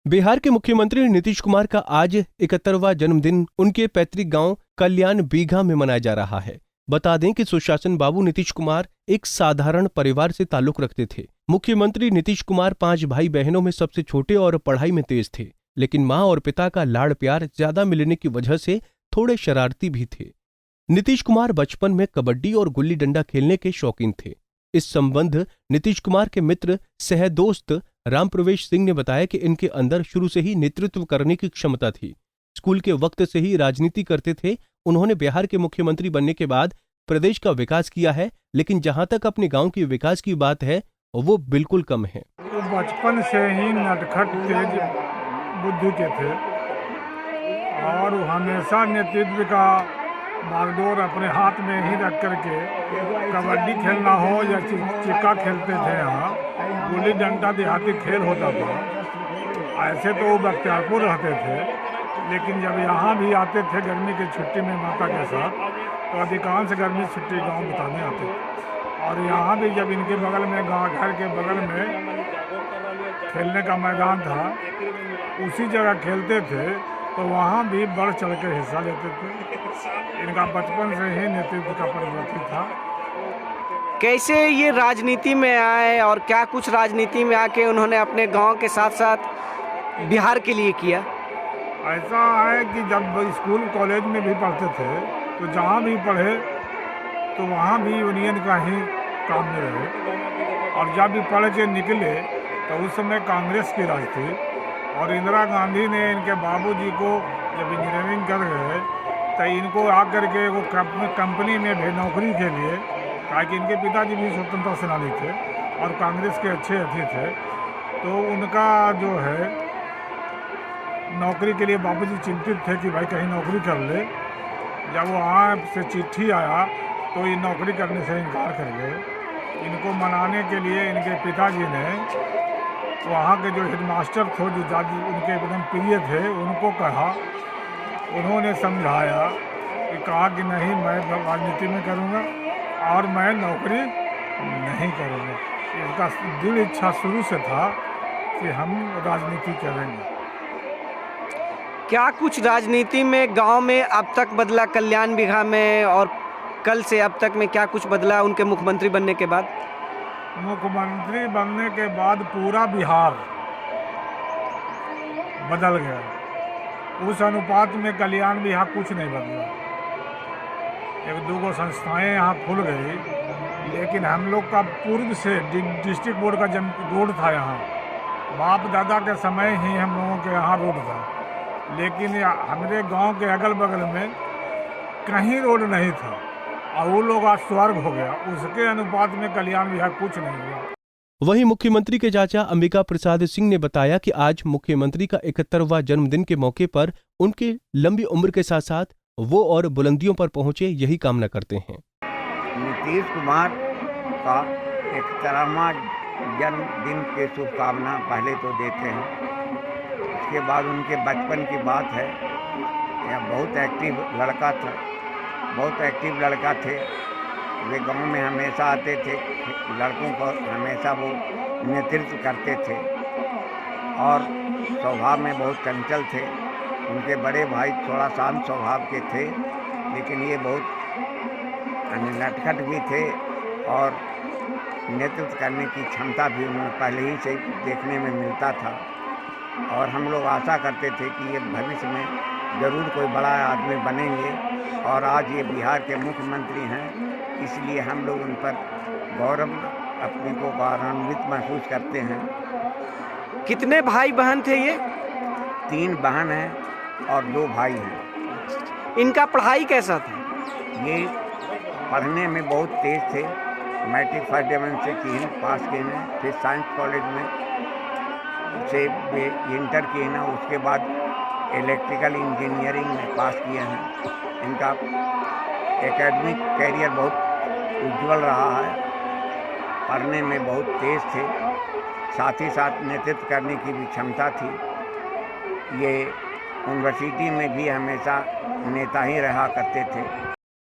बिहार के मुख्यमंत्री नीतीश कुमार का आज 71वां जन्मदिन उनके पैतृक गांव कल्याण बीघा में मनाया जा रहा है। बता दें कि सुशासन बाबू नीतीश कुमार एक साधारण परिवार से ताल्लुक रखते थे। मुख्यमंत्री नीतीश कुमार 5 भाई बहनों में सबसे छोटे और पढ़ाई में तेज थे, लेकिन मां और पिता का लाड़ प्यार ज्यादा मिलने की वजह से थोड़े शरारती भी थे। नीतीश कुमार बचपन में कबड्डी और गुल्ली डंडा खेलने के शौकीन थे। इस संबंध नीतीश कुमार के मित्र सह दोस्त राम प्रवेश सिंह ने बताया कि इनके अंदर शुरू से ही नेतृत्व करने की क्षमता थी। स्कूल के वक्त से ही राजनीति करते थे। उन्होंने बिहार के मुख्यमंत्री बनने के बाद प्रदेश का विकास किया है, लेकिन जहां तक अपने गांव के विकास की बात है वो बिल्कुल कम है। बचपन से ही नटखट तेज बुद्धि के थे और हमेशा नेतृत्व का बागडोर अपने हाथ में ही रख करके कबड्डी खेलना हो या चिक्का खेलते थे। यहाँ गुल्ली डंडा देहाती खेल होता था। ऐसे तो वो बख्तियारपुर रहते थे, लेकिन जब यहाँ भी आते थे गर्मी की छुट्टी में माता के साथ, तो अधिकांश गर्मी छुट्टी गांव बिताने आते थे। और यहाँ भी जब इनके बगल में गाँव घर के बगल में खेलने का मैदान था, उसी जगह खेलते थे, तो वहाँ भी बढ़ चढ़ के हिस्सा लेते थे। इनका बचपन से ही नेतृत्व का प्रवृत्ति था। कैसे ये राजनीति में आए और क्या कुछ राजनीति में आके उन्होंने अपने गांव के साथ साथ बिहार के लिए किया? ऐसा है कि जब स्कूल कॉलेज में भी पढ़ते थे, तो जहाँ भी पढ़े तो वहाँ भी यूनियन का ही काम में रहे। और जब भी पढ़ के निकले तो उस समय कांग्रेस की राज थी, और इंदिरा गांधी ने इनके बाबूजी को जब इंजीनियरिंग कर गए तो इनको आकर के वो कंपनी में भी नौकरी के लिए, ताकि इनके पिताजी भी स्वतंत्रता सेनानी थे और कांग्रेस के अच्छे अतिथि थे, तो उनका जो है नौकरी के लिए बाबूजी चिंतित थे कि भाई कहीं नौकरी कर ले। जब वहाँ से चिट्ठी आया तो ये नौकरी करने से इनकार कर गए। इनको मनाने के लिए इनके पिताजी ने वहाँ के जो हेडमास्टर थे, जो दादी उनके एकदम प्रिय थे, उनको कहा, उन्होंने समझाया कि कहा कि नहीं, मैं राजनीति में करूँगा और मैं नौकरी नहीं करूँगा। इनका दिल इच्छा शुरू से था कि हम राजनीति करेंगे। क्या कुछ राजनीति में गांव में अब तक बदला कल्याण बीघा में, और कल से अब तक में क्या कुछ बदला उनके मुख्यमंत्री बनने के बाद? मुख्यमंत्री बनने के बाद पूरा बिहार बदल गया। उस अनुपात में कल्याण बिहार कुछ नहीं बदला। 1-2 संस्थाएं यहाँ खुल गई, लेकिन हम लोग का पूर्व से डिस्ट्रिक्ट बोर्ड का रोड था। यहाँ बाप दादा के समय ही हम लोगों के यहाँ रोड था, लेकिन हमारे गांव के अगल बगल में कहीं रोड नहीं था और वो लोग आज स्वर्ग हो गया। उसके अनुपात में कल्याण बिहार कुछ नहीं हुआ। वहीं मुख्यमंत्री के चाचा अंबिका प्रसाद सिंह ने बताया कि आज मुख्यमंत्री का 71वां जन्मदिन के मौके पर उनके लंबी उम्र के साथ साथ वो और बुलंदियों पर पहुंचे, यही कामना करते हैं। नीतीश कुमार का 71वां जन्मदिन की शुभकामना पहले तो देते हैं। उसके बाद उनके बचपन की बात है। यह बहुत एक्टिव लड़का था, बहुत एक्टिव लड़का थे। वे गांव में हमेशा आते थे, लड़कों को हमेशा वो नेतृत्व करते थे और स्वभाव में बहुत चंचल थे। उनके बड़े भाई थोड़ा शांत स्वभाव के थे, लेकिन ये बहुत नटखट भी थे और नेतृत्व करने की क्षमता भी उन्हें पहले ही से देखने में मिलता था। और हम लोग आशा करते थे कि ये भविष्य में ज़रूर कोई बड़ा आदमी बनेंगे, और आज ये बिहार के मुख्यमंत्री हैं, इसलिए हम लोग उन पर गौरव अपने को गौरवान्वित महसूस करते हैं। कितने भाई बहन थे ये? 3 बहन हैं और 2 भाई हैं। इनका पढ़ाई कैसा था? ये पढ़ने में बहुत तेज थे। मैट्रिक फर्स्ट डिवीजन से किए पास किए हैं, फिर साइंस कॉलेज में से इंटर किए हैं, उसके बाद इलेक्ट्रिकल इंजीनियरिंग में पास किए हैं। इनका एकेडमिक कैरियर बहुत उज्जवल रहा है। पढ़ने में बहुत तेज थे, साथ ही साथ नेतृत्व करने की भी क्षमता थी। ये यूनिवर्सिटी में भी हमेशा नेता ही रहा करते थे।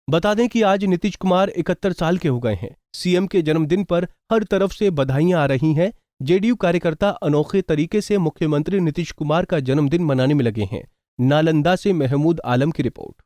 बता दें कि आज नीतीश कुमार 71 साल के हो गए हैं। सीएम के जन्मदिन पर हर तरफ से बधाइयां आ रही हैं। जेडीयू कार्यकर्ता अनोखे तरीके से मुख्यमंत्री नीतीश कुमार का जन्मदिन मनाने में लगे हैं। नालंदा से महमूद आलम की रिपोर्ट।